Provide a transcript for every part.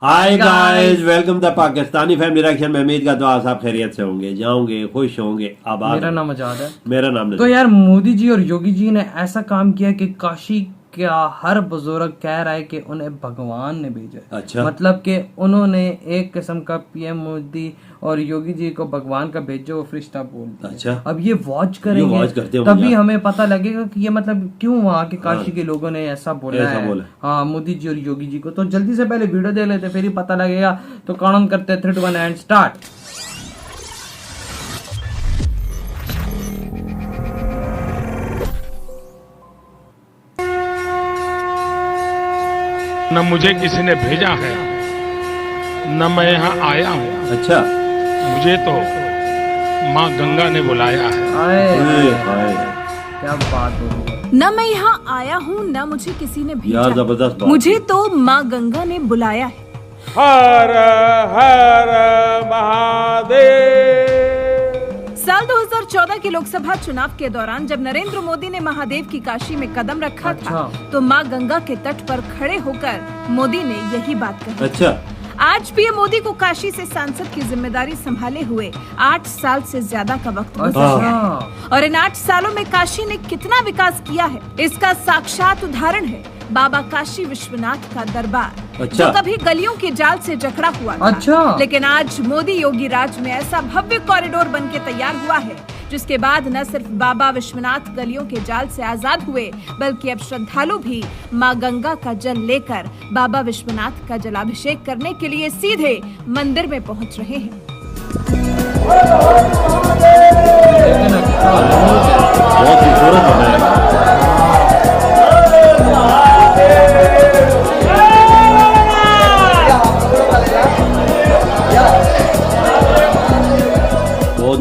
Hi guys, welcome the Pakistani family reaction में। उम्मीद करता हूँ आप सब खैरियत से होंगे, जाओगे, खुश होंगे, आबाद। मेरा नाम आजाद है। मेरा नाम तो यार मोदी जी और योगी जी ने ऐसा काम किया कि काशी का हर बुजुर्ग कह रहा है कि उन्हें भगवान ने भेजा है। अच्छा। मतलब कि उन्होंने एक किस्म का पीएम मोदी और योगी जी को भगवान का भेजो वो फरिश्ता बोल दिया। अच्छा। अब ये वॉच करेंगे तभी हमें पता लगेगा कि ये मतलब क्यों वहाँ के काशी के लोगों ने ऐसा बोला है। हाँ, मोदी जी और योगी जी को। तो जल्दी से पहले वीडियो देख लेते फिर ही पता लगेगा। तो काउंट करते 3, 2, 1 एंड स्टार्ट। न मुझे किसी ने भेजा है न मैं यहाँ आया हूँ। अच्छा। मुझे तो माँ गंगा ने बुलाया है। क्या बात हो रही है। न मैं यहाँ आया हूँ न मुझे किसी ने भेजा। यार जबरदस्त बात। मुझे तो माँ गंगा ने बुलाया है। हर हर महादेव। साल 2014 के लोकसभा चुनाव के दौरान जब नरेंद्र मोदी ने महादेव की काशी में कदम रखा था तो माँ गंगा के तट पर खड़े होकर मोदी ने यही बात कही। अच्छा। आज पीएम मोदी को काशी से सांसद की जिम्मेदारी संभाले हुए 8 साल से ज्यादा का वक्त गुजर गया है। और इन 8 सालों में काशी ने कितना विकास किया है इसका साक्षात उदाहरण है बाबा काशी विश्वनाथ का दरबार। अच्छा। जो कभी गलियों के जाल से जकड़ा हुआ था। अच्छा। लेकिन आज मोदी योगी राज में ऐसा भव्य कॉरिडोर बनके तैयार हुआ है जिसके बाद न सिर्फ बाबा विश्वनाथ गलियों के जाल से आजाद हुए बल्कि अब श्रद्धालु भी मां गंगा का जल लेकर बाबा विश्वनाथ का जलाभिषेक करने के लिए सीधे मंदिर में पहुंच रहे हैं। बहुत खूबसूरत है।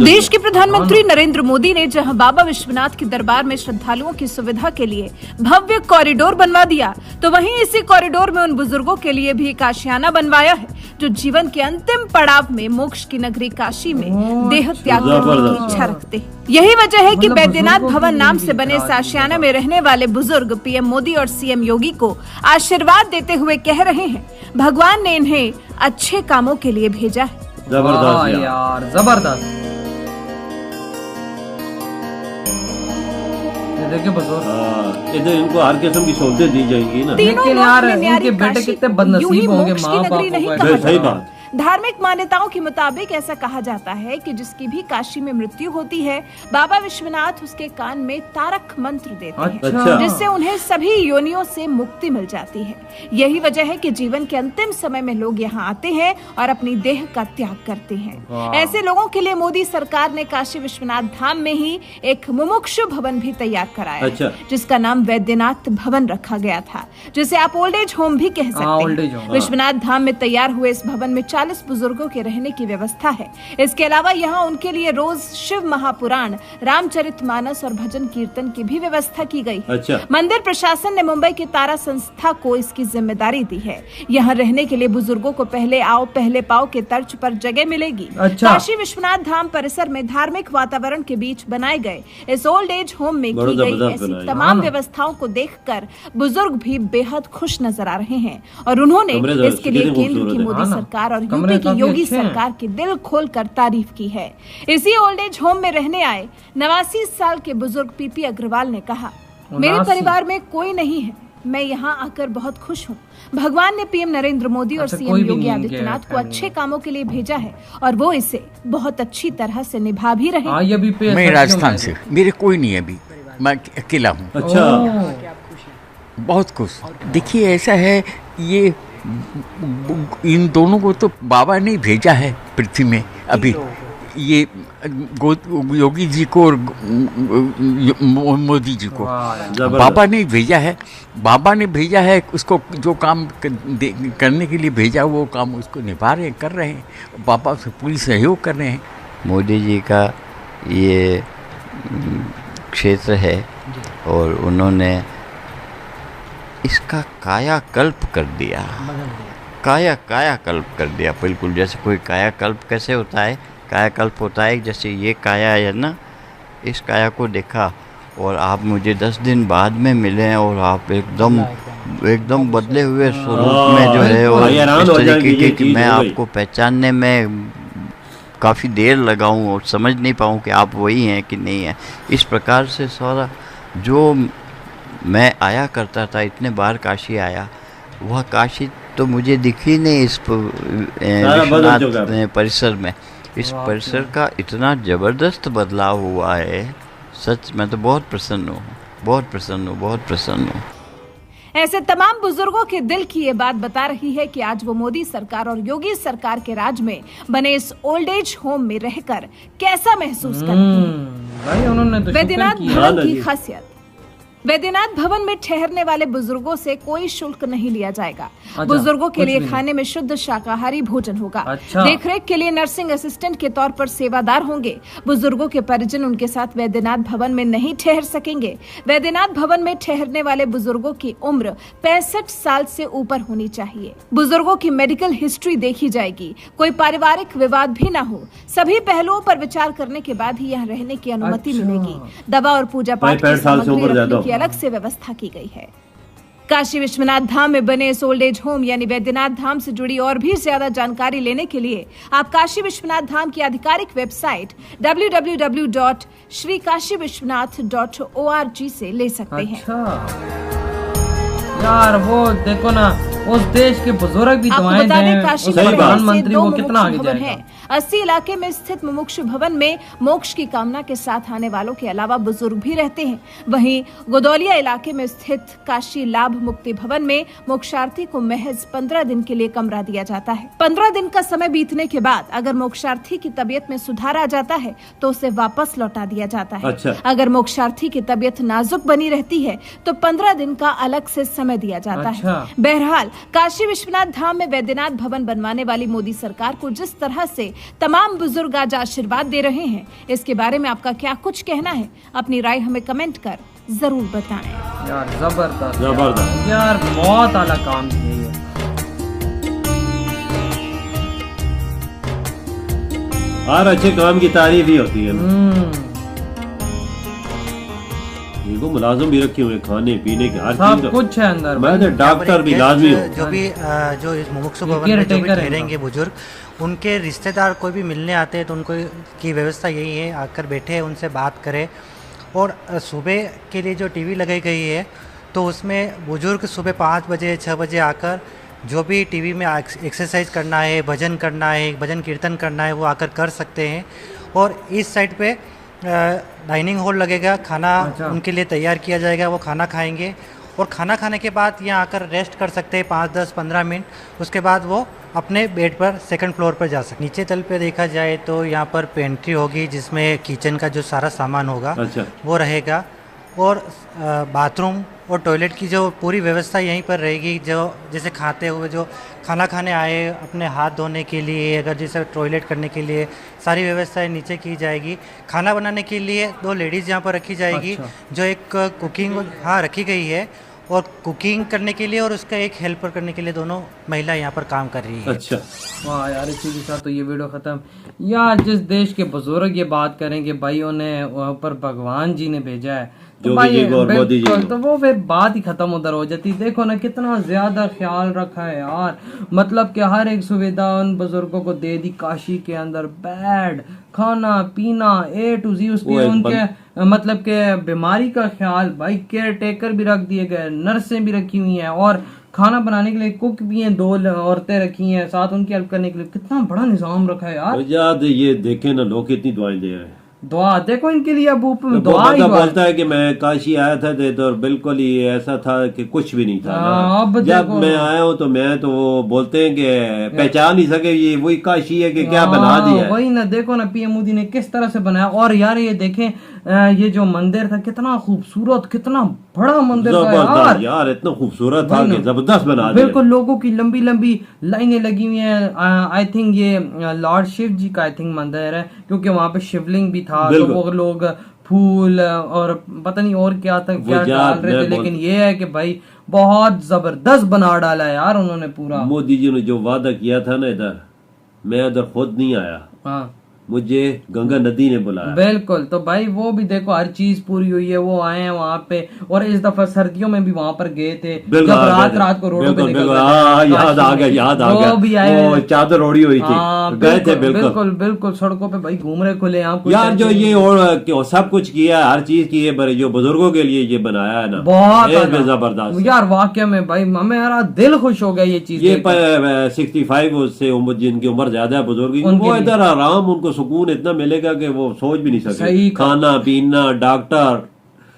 देश के प्रधानमंत्री नरेंद्र मोदी ने जहां बाबा विश्वनाथ के दरबार में श्रद्धालुओं की सुविधा के लिए भव्य कॉरिडोर बनवा दिया तो वहीं इसी कॉरिडोर में उन बुजुर्गों के लिए भी एक आशियाना बनवाया है जो जीवन के अंतिम पड़ाव में मोक्ष की नगरी काशी में देह त्याग करने की इच्छा रखते हैं। यही वजह है कि बैद्यनाथ भवन नाम से बने इस आशियाना में रहने वाले बुजुर्ग पीएम मोदी और सीएम योगी को आशीर्वाद देते हुए कह रहे हैं भगवान ने इन्हें अच्छे कामों के लिए भेजा है। जबरदस्त यार, जबरदस्त। देखिए बुजुर्ग, इधर इनको हर किस्म की सहूलतें दी जाएंगी ना। लेकिन यार इनके बेटे कितने बदनसीब होंगे माँ बाप। सही बात। धार्मिक मान्यताओं के मुताबिक ऐसा कहा जाता है कि जिसकी भी काशी में मृत्यु होती है बाबा विश्वनाथ उसके कान में तारक मंत्र देते हैं। अच्छा। जिससे उन्हें सभी योनियों से मुक्ति मिल जाती है। यही वजह है कि जीवन के अंतिम समय में लोग यहाँ आते हैं और अपनी देह का त्याग करते हैं। ऐसे लोगों के लिए मोदी सरकार ने काशी विश्वनाथ धाम में ही एक मुमुक्षु भवन भी तैयार कराया। अच्छा। जिसका नाम वैद्यनाथ भवन रखा गया था जिसे आप ओल्ड एज होम भी कह सकते हैं। विश्वनाथ धाम में तैयार हुए इस भवन में 40 बुजुर्गों के रहने की व्यवस्था है। इसके अलावा यहाँ उनके लिए रोज शिव महापुराण, रामचरितमानस और भजन कीर्तन की भी व्यवस्था की गई है। अच्छा। मंदिर प्रशासन ने मुंबई की तारा संस्था को इसकी जिम्मेदारी दी है। यहाँ रहने के लिए बुजुर्गों को पहले आओ पहले पाओ के तर्ज पर जगह मिलेगी। अच्छा। काशी विश्वनाथ धाम परिसर में धार्मिक वातावरण के बीच बनाए गए इस ओल्ड एज होम में की गई ऐसी तमाम व्यवस्थाओं को देखकर बुजुर्ग भी बेहद खुश नजर आ रहे हैं और उन्होंने इसके लिए केंद्र की मोदी सरकार और यूपी की योगी सरकार की दिल खोलकर तारीफ की है। इसी ओल्ड एज होम में रहने आए 89 साल के बुजुर्ग पीपी अग्रवाल ने कहा, मेरे परिवार में कोई नहीं है, मैं यहाँ आकर बहुत खुश हूँ। भगवान ने पीएम नरेंद्र मोदी और सीएम योगी आदित्यनाथ को अच्छे कामों के लिए भेजा है और वो इसे बहुत अच्छी तरह से निभा भी रहे। मैं राजस्थान से, मेरे कोई नहीं है अभी, मैं अकेला हूँ। अच्छा। बहुत खुश। देखिए ऐसा है, ये इन दोनों को तो बाबा ने भेजा है पृथ्वी में। अभी ये योगी जी को और मोदी जी को बाबा ने भेजा है। बाबा ने भेजा है, उसको जो काम करने के लिए भेजा वो काम उसको निभा रहे हैं, कर रहे हैं। बाबा से पूरी सहयोग कर रहे हैं। मोदी जी का ये क्षेत्र है और उन्होंने इसका कायाकल्प कर दिया। कायाकल्प कर दिया, बिल्कुल जैसे कोई कायाकल्प कैसे होता है। कायाकल्प होता है जैसे ये काया है ना, इस काया को देखा और आप मुझे 10 दिन बाद में मिले और आप एकदम एकदम बदले हुए स्वरूप में जो है और इस तरीके की मैं आपको पहचानने में काफ़ी देर लगाऊं और समझ नहीं पाऊं कि आप वही हैं कि नहीं हैं। इस प्रकार से सारा जो मैं आया करता था, इतने बार काशी आया, वह काशी तो मुझे दिखी नहीं इस विश्वनाथ परिसर में। इस परिसर का इतना ज़बरदस्त बदलाव हुआ है, सच मैं तो बहुत प्रसन्न हूँ, बहुत प्रसन्न हूँ, बहुत प्रसन्न हूँ। ऐसे तमाम बुजुर्गों के दिल की ये बात बता रही है कि आज वो मोदी सरकार और योगी सरकार के राज में बने इस ओल्ड एज होम में रहकर कैसा महसूस कर रहे हैं। वैद्यनाथ भवन की खासियत, वैद्यनाथ भवन में ठहरने वाले बुजुर्गों से कोई शुल्क नहीं लिया जाएगा। बुजुर्गों के लिए खाने में शुद्ध शाकाहारी भोजन होगा। देखरेख के लिए नर्सिंग असिस्टेंट के तौर पर सेवादार होंगे। बुजुर्गों के परिजन उनके साथ वैद्यनाथ भवन में नहीं ठहर सकेंगे। वैद्यनाथ भवन में ठहरने वाले बुजुर्गों की उम्र 65 साल से ऊपर होनी चाहिए। बुजुर्गों की मेडिकल हिस्ट्री देखी जाएगी, कोई पारिवारिक विवाद भी न हो। सभी पहलुओं पर विचार करने के बाद ही यहाँ रहने की अनुमति मिलेगी। दवा और पूजा पाठ की सामग्री रखने की अलग से व्यवस्था की गई है। काशी विश्वनाथ धाम में बने इस ओल्ड एज होम यानी वैद्यनाथ धाम से जुड़ी और भी ज्यादा जानकारी लेने के लिए आप काशी विश्वनाथ धाम की आधिकारिक वेबसाइट www.shrikashiviswanath.org से ले सकते हैं। यार वो देखो ना, उस देश के बुजुर्ग भी दुआएं दें, प्रधानमंत्री वो कितना आगे जाएगा। 80 इलाके में स्थित मुमुक्षु भवन में मोक्ष की कामना के साथ आने वालों के अलावा बुजुर्ग भी रहते हैं। वहीं गोदौलिया इलाके में स्थित काशी लाभ मुक्ति भवन में मोक्षार्थी को महज 15 दिन के लिए कमरा दिया जाता है। 15 दिन का समय बीतने के बाद अगर मोक्षार्थी की तबीयत में सुधार आ जाता है तो उसे वापस लौटा दिया जाता है। अगर मोक्षार्थी की तबीयत नाजुक बनी रहती है तो 15 दिन का अलग से समय दिया जाता है। बहरहाल काशी विश्वनाथ धाम में वैद्यनाथ भवन बनवाने वाली मोदी सरकार को जिस तरह से तमाम बुजुर्ग आज आशीर्वाद दे रहे हैं, इसके बारे में आपका क्या कुछ कहना है? अपनी राय हमें कमेंट कर जरूर बताएं। यार जबरदस्त यार, बहुत आला काम किया है। हर अच्छे काम की तारीफ ही होती है। इनको मुलाजिम भी रखे हुए, खाने पीने के हर चीज कुछ है अंदर। मैं तो डॉक्टर भी लाजमी हो। जो इस मुमुक्षु भवन में जो भी ठहरेंगे बुजुर्ग, उनके रिश्तेदार कोई भी मिलने आते हैं तो उनको की व्यवस्था यही है, आकर बैठे उनसे बात करें। और सुबह के लिए जो टीवी लगाई गई है तो उसमें बुजुर्ग सुबह 5 बजे 6 बजे आकर जो भी टीवी में एक्सरसाइज करना है, भजन करना है, भजन कीर्तन करना है, वो आकर कर सकते हैं। और इस साइड पे डाइनिंग हॉल लगेगा, खाना उनके लिए तैयार किया जाएगा, वो खाना खाएंगे और खाना खाने के बाद यहाँ आकर रेस्ट कर सकते हैं 5, 10, 15 मिनट। उसके बाद वो अपने बेड पर सेकंड फ्लोर पर जा सकते। नीचे तल पे देखा जाए तो यहाँ पर पेंट्री होगी जिसमें किचन का जो सारा सामान होगा वो रहेगा और बाथरूम और टॉयलेट की जो पूरी व्यवस्था यहीं पर रहेगी। जो जैसे खाते हुए जो खाना खाने आए, अपने हाथ धोने के लिए, अगर जैसे टॉयलेट करने के लिए सारी व्यवस्थाएं नीचे की जाएगी। खाना बनाने के लिए 2 लेडीज़ यहाँ पर रखी जाएगी। जो एक कुकिंग रखी गई है और कुकिंग करने के लिए और उसका एक हेल्पर करने के लिए दोनों महिला यहाँ पर काम कर रही है। वाह यार, इसी के साथ तो ये वीडियो खत्म। यार जिस देश के बुजुर्ग ये बात करेंगे भाई उन्हें ऊपर भगवान जी ने भेजा है तो भाई बिल्कुल, तो वो फिर बात ही खत्म उधर हो जाती। देखो ना कितना ज्यादा ख्याल रखा है यार, मतलब कि हर एक सुविधा उन बुजुर्गों को दे दी। काशी के अंदर बेड, खाना पीना A to Z, उसके उनके मतलब के बीमारी का ख्याल, भाई केयर टेकर भी रख दिए गए, नर्सें भी रखी हुई हैं और खाना बनाने के लिए कुक भी हैं, 2 औरतें रखी हैं साथ उनकी हेल्प करने के लिए। कितना बड़ा निजाम रखा है यार। ये देखे ना लोग कितनी दुआएं दे रहे हैं। दुआ देखो इनके लिए, अब दुआ ही बोलता है कि मैं काशी आया था तो बिल्कुल ही ऐसा था कि कुछ भी नहीं था। अब जब मैं आया हूँ तो मैं तो वो बोलते हैं कि पहचान नहीं सके ये वही काशी है कि क्या बना दिया है। वही ना, देखो ना पीएम मोदी ने किस तरह से बनाया। और यार ये देखें ये जो मंदिर था कितना खूबसूरत, कितना बड़ा मंदिर था यार इतना खूबसूरत था कि जबरदस्त बना दिया। बिल्कुल, लोगों की लंबी लंबी लाइनें लगी हुई हैं। आई थिंक ये लॉर्ड शिव जी का मंदिर है क्योंकि वहाँ पे शिवलिंग भी था। तो वो लोग फूल और पता नहीं और क्या था, क्या डाल रहे थे, लेकिन ये है कि भाई बहुत जबरदस्त बना डाला है यार उन्होंने पूरा। मोदी जी ने जो वादा किया था ना इधर, मैं इधर खुद नहीं आया, मुझे गंगा नदी ने बुलाया। बिल्कुल, तो भाई वो भी देखो हर चीज पूरी हुई है, वो आए हैं वहाँ पे, और इस दफा सर्दियों में भी वहाँ पर गए थे, जब रात को रोडों पे निकल याद आ गया वो भी आए, वो चादर ओढ़ी हुई थी, गए थे। बिल्कुल बिल्कुल सड़कों पे भाई घूम रहे खुले आम। यार जो ये और सब कुछ किया, हर चीज की है, जो बुजुर्गों के लिए ये बनाया है ना, बहुत जबरदस्त यार, वाकई में भाई मेरा दिल खुश हो गया ये चीज। ये 65 से जिनकी उम्र ज्यादा है बुजुर्ग, वो इधर आराम, उनको सुकून इतना मिलेगा कि वो सोच भी नहीं सकते। खाना पीना, डॉक्टर,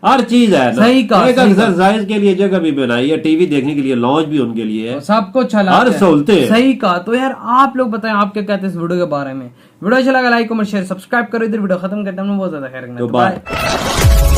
हर चीज है ना। सही कहा, एक एक्सरसाइज के लिए जगह भी बनाई है, टीवी देखने के लिए लॉन्च भी उनके लिए है, सब कुछ हर सहूलतें। सही कहा। तो यार आप लोग बताएं आप क्या कहते हैं इस वीडियो के बारे में। वीडियो अच्छा लगा लाइक कमेंट शेयर सब्सक्राइब करो। इधर वीडियो खत्म करते हैं, बहुत ज्यादा खैर। बाय।